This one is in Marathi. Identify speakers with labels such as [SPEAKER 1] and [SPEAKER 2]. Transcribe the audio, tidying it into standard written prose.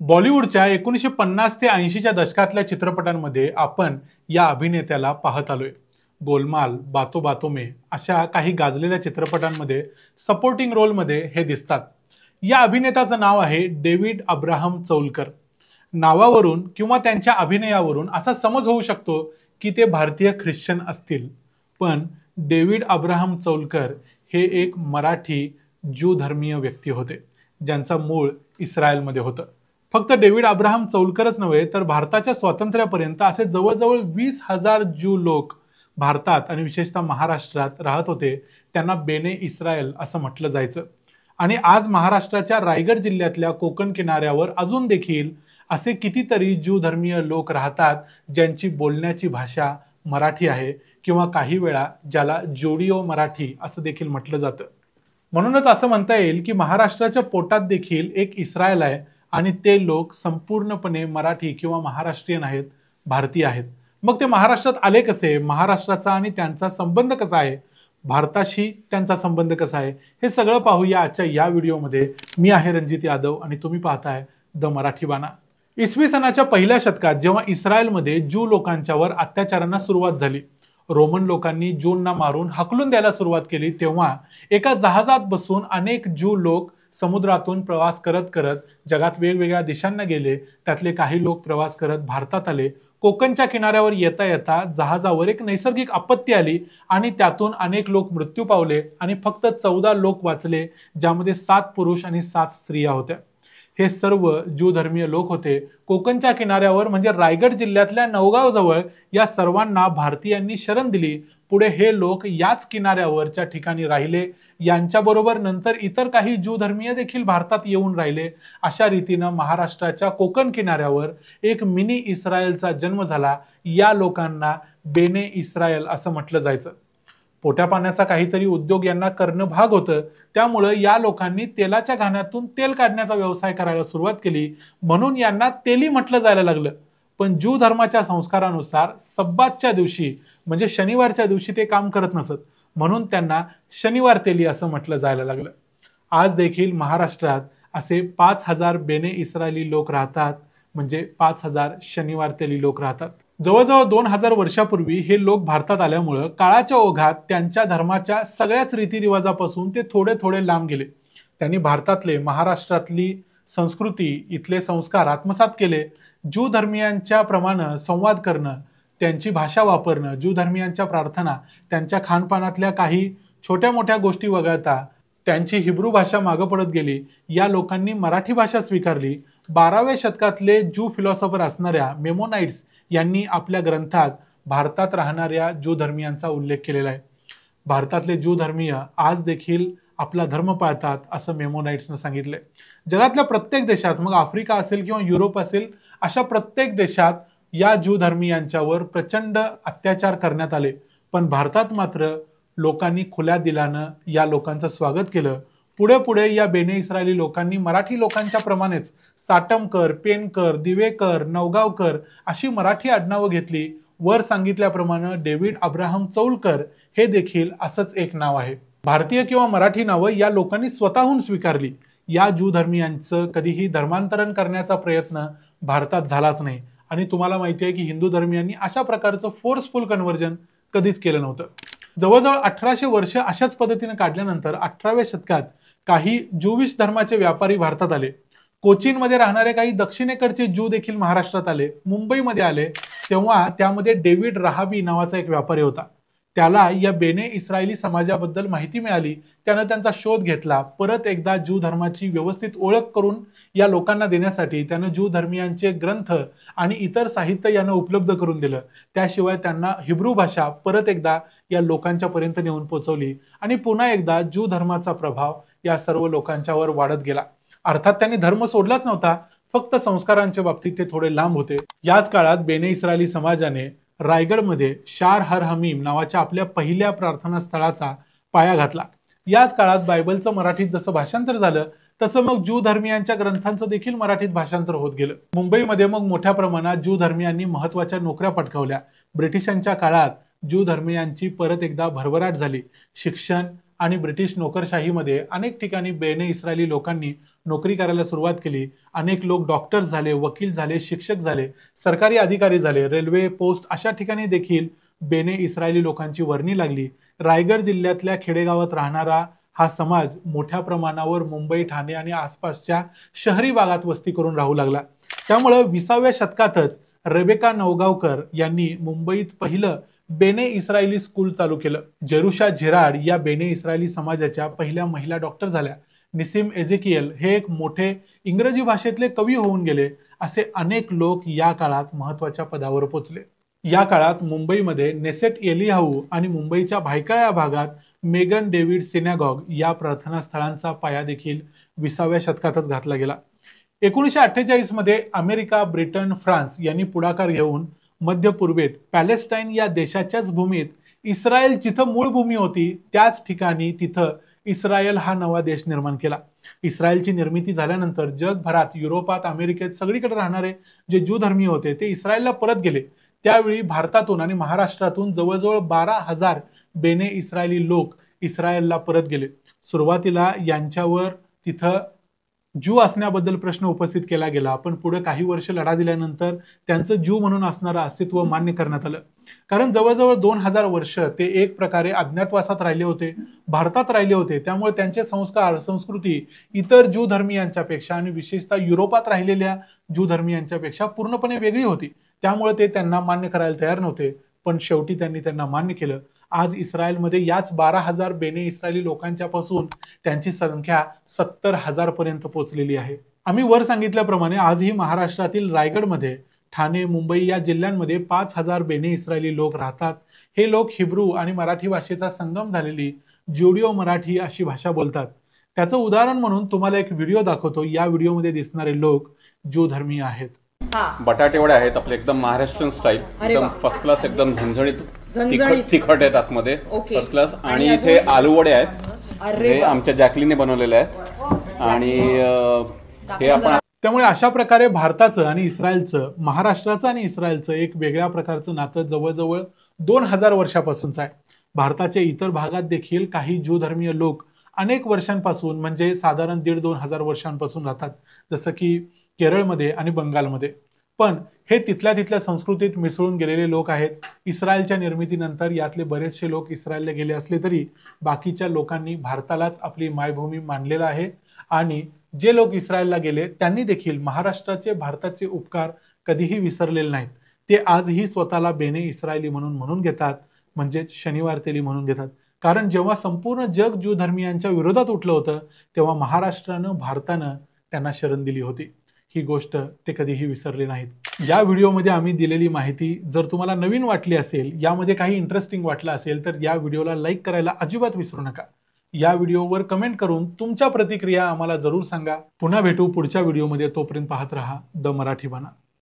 [SPEAKER 1] बॉलिवूडच्या 1950 ते 80च्या दशकातल्या चित्रपटांमध्ये आपण या अभिनेत्याला पाहत आलोय. गोलमाल, बातो बातो में अशा काही गाजलेल्या चित्रपटांमध्ये सपोर्टिंग रोलमध्ये हे दिसतात. या अभिनेत्याचं नाव आहे डेव्हिड अब्राहम चौलकर. नावावरून किंवा त्यांच्या अभिनयावरून असा समज होऊ शकतो की ते भारतीय ख्रिश्चन असतील, पण डेव्हिड अब्राहम चौलकर हे एक मराठी ज्यू धर्मीय व्यक्ती होते, ज्यांचं मूळ इस्रायलमध्ये होतं. फक्त डेव्हिड अब्राहम चौलकरच नव्हे तर भारताच्या स्वातंत्र्यापर्यंत असे जवळजवळ 20,000 ज्यू लोक भारतात आणि विशेषतः महाराष्ट्रात राहत होते. त्यांना बेने इस्रायल असं म्हटलं जायचं. आणि आज महाराष्ट्राच्या रायगड जिल्ह्यातल्या कोकण किनाऱ्यावर अजून देखील असे कितीतरी ज्यू धर्मीय लोक राहतात, ज्यांची बोलण्याची भाषा मराठी आहे किंवा काही वेळा ज्याला जोडिओ मराठी असं देखील म्हटलं जातं. म्हणूनच असं म्हणता येईल की महाराष्ट्राच्या पोटात देखील एक इस्रायल आहे आणि ते लोक संपूर्णपणे मराठी किंवा महाराष्ट्रीयन आहेत, भारतीय आहेत. मग ते महाराष्ट्रात आले कसे? महाराष्ट्राचा आणि त्यांचा संबंध कसा आहे? भारताशी त्यांचा संबंध कसा आहे? हे सगळं पाहूया आजच्या या व्हिडिओमध्ये. मी आहे रणजित यादव आणि तुम्ही पाहताय द मराठी बाणा. इसवी सनाच्या पहिल्या शतकात जेव्हा इस्रायलमध्ये ज्यू लोकांच्यावर अत्याचारांना सुरुवात झाली, रोमन लोकांनी ज्यूंना मारून हकलून द्यायला सुरुवात केली, तेव्हा एका जहाजात बसून अनेक ज्यू लोक समुद्रातून प्रवास करत करत जगात वेगवेगळ्या दिशांना गेले. त्यातले काही लोक प्रवास करत भारतात आले. कोकणच्या किनाऱ्यावर येता येता जहाजावर एक नैसर्गिक आपत्ती आली आणि त्यातून अनेक लोक मृत्यू पावले आणि फक्त 14 लोक वाचले, ज्यामध्ये 7 पुरुष आणि 7 स्त्रिया होत्या. हे सर्व ज्यू धर्मीय लोक होते. कोकणच्या किनाऱ्यावर म्हणजे रायगड जिल्ह्यातल्या नवगाव जवळ या सर्वांना भारतीयांनी शरण दिली. पुढे हे लोक याच किनाऱ्यावरच्या ठिकाणी राहिले. यांच्याबरोबर नंतर इतर काही ज्यू धर्मीय देखील भारतात येऊन राहिले. अशा रीतीनं महाराष्ट्राच्या कोकण किनाऱ्यावर एक मिनी इस्रायलचा जन्म झाला. या लोकांना बेने इस्रायल असं म्हटलं जायचं. पोट्या पाण्याचा काहीतरी उद्योग यांना करणं भाग होतं, त्यामुळं या लोकांनी तेलाच्या घाण्यातून तेल काढण्याचा व्यवसाय करायला सुरुवात केली, म्हणून यांना तेली म्हटलं जायला लागलं. पण ज्यू धर्माच्या संस्कारानुसार सब्बातच्या दिवशी म्हणजे शनिवारच्या दिवशी ते काम करत नसत, म्हणून त्यांना शनिवार तेली असं म्हटलं जायला लागलं. आज देखील महाराष्ट्रात असे 5,000 बेने इस्रायली लोक राहतात, म्हणजे 5,000 शनिवार तेली लोक राहतात. जवळजवळ 2,000 वर्षापूर्वी हे लोक भारतात आल्यामुळं काळाच्या ओघात त्यांच्या धर्माच्या सगळ्याच रीतिरिवाजापासून ते थोडे थोडे लांब गेले. त्यांनी भारतातले, महाराष्ट्रातली संस्कृती, इथले संस्कार आत्मसात केले. ज्यू धर्मियांच्या प्रमाणे संवाद करणं, त्यांची भाषा वापरणं, ज्यू धर्मियांच्या प्रार्थना, त्यांच्या खानपानातल्या काही छोट्या मोठ्या गोष्टी वगळता त्यांची हिब्रू भाषा मागं पडत गेली. या लोकांनी मराठी भाषा स्वीकारली. 12व्या शतकातले ज्यू फिलॉसॉफर असणाऱ्या मेमोनाइट्स यांनी आपल्या ग्रंथात भारतात राहणाऱ्या ज्यू धर्मियांचा उल्लेख केलेला आहे. भारतातले ज्यू धर्मीय आज देखील आपला धर्म पाळतात असं मेमोनाइट्सनं सांगितलंय. जगातल्या प्रत्येक देशात, मग आफ्रिका असेल किंवा युरोप असेल, अशा प्रत्येक देशात या ज्यू धर्मियांच्यावर प्रचंड अत्याचार करण्यात आले. पण भारतात मात्र लोकांनी खुल्या दिलानं या लोकांचं स्वागत केलं. पुढे पुढे या बेने इस्रायली लोकांनी मराठी लोकांच्या प्रमाणेच साटमकर, पेनकर, दिवेकर, नवगावकर अशी मराठी आडनावं घेतली. वर सांगितल्याप्रमाणे डेव्हिड अब्राहम चौलकर हे देखील असंच एक नाव आहे. भारतीय किंवा मराठी नावं या लोकांनी स्वतःहून स्वीकारली. या ज्यू धर्मियांचं कधीही धर्मांतरण करण्याचा प्रयत्न भारतात झालाच नाही. आणि तुम्हाला माहिती आहे की हिंदू धर्मियांनी अशा प्रकारचं फोर्सफुल कन्व्हर्जन कधीच केलं नव्हतं. जवळजवळ 1800 वर्ष अशाच पद्धतीने काढल्यानंतर 18व्या शतकात काही ज्यूविश धर्माचे व्यापारी भारतात आले. कोचीनमध्ये राहणारे काही दक्षिणेकडचे ज्यू देखील महाराष्ट्रात आले, मुंबईमध्ये आले. तेव्हा त्यामध्ये डेव्हिड राहाबी नावाचा एक व्यापारी होता. त्याला या बेने इस्रायली समाजाबद्दल माहिती मिळाली. त्यानं त्यांचा शोध घेतला. परत एकदा ज्यू धर्माची व्यवस्थित ओळख करून या लोकांना देण्यासाठी त्यानं ज्यू धर्मियांचे ग्रंथ आणि इतर साहित्य यानं उपलब्ध करून दिलं. त्याशिवाय त्यांना हिब्रू भाषा परत एकदा या लोकांच्या पर्यंत नेऊन पोहोचवली आणि पुन्हा एकदा ज्यू धर्माचा प्रभाव या सर्व लोकांच्यावर वाढत गेला. अर्थात त्यांनी धर्म सोडलाच नव्हता, फक्त संस्कारांच्या बाबतीत ते थोडे लांब होते. याच काळात बेने इस्रायली समाजाने रायगडमध्ये शार हर हमीम नावाच्या आपल्या पहिल्या प्रार्थना स्थळाचा पाया घातला. याच काळात बायबलचं मराठीत जसं भाषांतर झालं, तसं मग ज्यू धर्मियांच्या ग्रंथांचं देखील मराठीत भाषांतर होत गेलं. मुंबईमध्ये मग मोठ्या प्रमाणात ज्यू धर्मियांनी महत्वाच्या नोकऱ्या पटकावल्या. ब्रिटिशांच्या काळात ज्यू धर्मियांची परत एकदा भरभराट झाली. शिक्षण आणि ब्रिटिश नोकरशाहीमध्ये अनेक ठिकाणी बेने इस्रायली लोकांनी नोकरी करायला सुरुवात केली। अनेक लोक डॉक्टर्स झाले, वकील झाले, शिक्षक झाले, सरकारी अधिकारी झाले, रेल्वे, पोस्ट अशा ठिकाणी देखील बेने इस्रायली लोकांची वर्णी लागली। रायगड जिल्ह्यातल्या खेडेगावात राहणारा हा समाज मोठ्या प्रमाणावर मुंबई, ठाणे आणि आसपासच्या शहरी भागात वस्ती करून राहू लागला। त्यामुळे 20व्या शतकातच रेबेका नवगावकर यांनी मुंबईत पहिलं बेने इस्रायली स्कूल चालू केलं। जेरुशा झिराड या बेने इस्रायली समाजाच्या पहिल्या महिला डॉक्टर झाल्या। निसिम एझेकियल हे एक मोठे इंग्रजी भाषेतले कवी होऊन गेले। असे अनेक लोक या काळात महत्वाच्या पदावर पोहोचले। या काळात मुंबईमध्ये नेसेट एलियाहू आणि मुंबईच्या भायखळा या भागात मेगन डेव्हिड सिनेगॉग या प्रार्थना स्थळांचा पाया देखील 20व्या शतकातच घातला गेला। 1948 मध्ये अमेरिका, ब्रिटन, फ्रान्स यांनी पुढाकार घेऊन मध्य पूर्वेत पॅलेस्टाईन या देशाच्याच भूमीत इस्रायल जिथं मूळ भूमी होती त्याच ठिकाणी तिथं इस्रायल हा नवा देश निर्माण केला। इस्रायलची निर्मिती झाल्यानंतर जगभरात, युरोपात, अमेरिकेत सगळीकडे राहणारे जे ज्यू धर्मीय होते ते इस्रायलला परत गेले। त्यावेळी भारतातून आणि महाराष्ट्रातून जवळजवळ 12,000 बेने इस्रायली लोक इस्रायलला परत गेले। सुरुवातीला यांच्यावर तिथं ज्यू असण्याबद्दल प्रश्न उपस्थित केला गेला, पण पुढे काही वर्ष लढा दिल्यानंतर त्यांचं ज्यू म्हणून असणारं अस्तित्व मान्य करण्यात आलं। कारण जवळजवळ 2000 वर्ष ते एक प्रकारे अज्ञातवासात राहिले होते, भारतात राहिले होते। त्यामुळे त्यांचे संस्कार, संस्कृती इतर ज्यू धर्मीयांच्यापेक्षा आणि विशेषतः युरोपात राहिलेल्या ज्यू धर्मीयांच्यापेक्षा पूर्णपणे वेगळी होती। त्यामुळे ते त्यांना मान्य करायला तयार नव्हते, पण शेवटी त्यांनी त्यांना मान्य केलं। आज इस्रायलमध्ये याच 12,000 बेने इस्रायली लोकांच्या पासून त्यांची संख्या 70,000 पर्यंत पोहोचलेली आहे। आम्ही वर सांगितल्याप्रमाणे आजही महाराष्ट्रातील रायगडमध्ये, ठाणे, मुंबई या जिल्ह्यांमध्ये 5,000 बेने इस्रायली लोक राहतात। हे लोक हिब्रू आणि मराठी भाषेचा संगम झालेली ज्युडिओ मराठी अशी भाषा बोलतात। त्याचं उदाहरण म्हणून तुम्हाला एक व्हिडिओ दाखवतो। या व्हिडिओमध्ये दिसणारे लोक ज्यू धर्मीय आहेत।
[SPEAKER 2] बटाटे वडे आहेत आपले एकदम महाराष्ट्रीयन स्टाईल, एकदम फर्स्ट क्लास, एकदम झणझणीत तिखट आहेत आतमध्ये, फर्स्ट क्लास। आणि इथे आलू वडे आहेत, हे आमच्या जॅकलीने बनवलेले आहेत। आणि हे आपण
[SPEAKER 1] त्यामुळे अशा प्रकारे भारताचं आणि इस्रायलचं, महाराष्ट्राचं आणि इस्रायलचं एक वेगळ्या प्रकारचं नातं जवळजवळ 2000 वर्षापासूनच आहे। भारताच्या इतर भागात देखील काही ज्यू धर्मीय लोक अनेक वर्षांपासून, म्हणजे साधारण 1,500-2,000 वर्षांपासून राहतात, जसं की केरळमध्ये आणि बंगालमध्ये। पण हे तिथल्या तिथल्या संस्कृतीत मिसळून गेलेले लोक आहेत। इस्रायलच्या निर्मितीनंतर यातले बरेचसे लोक इस्रायलला गेले असले तरी बाकीच्या लोकांनी भारतालाच आपली मायभूमी मानलेलं आहे। आणि जे लोक इस्रायलला गेले त्यांनी देखील महाराष्ट्राचे, भारताचे उपकार कधीही विसरलेले नाहीत। ते आजही स्वतःला बेने इस्रायली म्हणून घेतात, म्हणजे शनिवार तेली म्हणून घेतात। कारण जेव्हा संपूर्ण जग ज्यू धर्मीयांच्या विरोधात उठलं होतं तेव्हा महाराष्ट्रानं, भारतानं त्यांना शरण दिली होती। ही गोष्ट ते कधीही विसरले नाहीत। या व्हिडिओमध्ये आम्ही दिलेली माहिती जर तुम्हाला नवीन वाटली असेल, यामध्ये काही इंटरेस्टिंग वाटलं असेल तर या व्हिडिओला लाईक करायला अजिबात विसरू नका। या व्हिडिओवर कमेंट करून तुमच्या प्रतिक्रिया आम्हाला जरूर सांगा। पुन्हा भेटू पुढच्या व्हिडिओमध्ये, तोपर्यंत पाहत रहा द मराठी बाणा।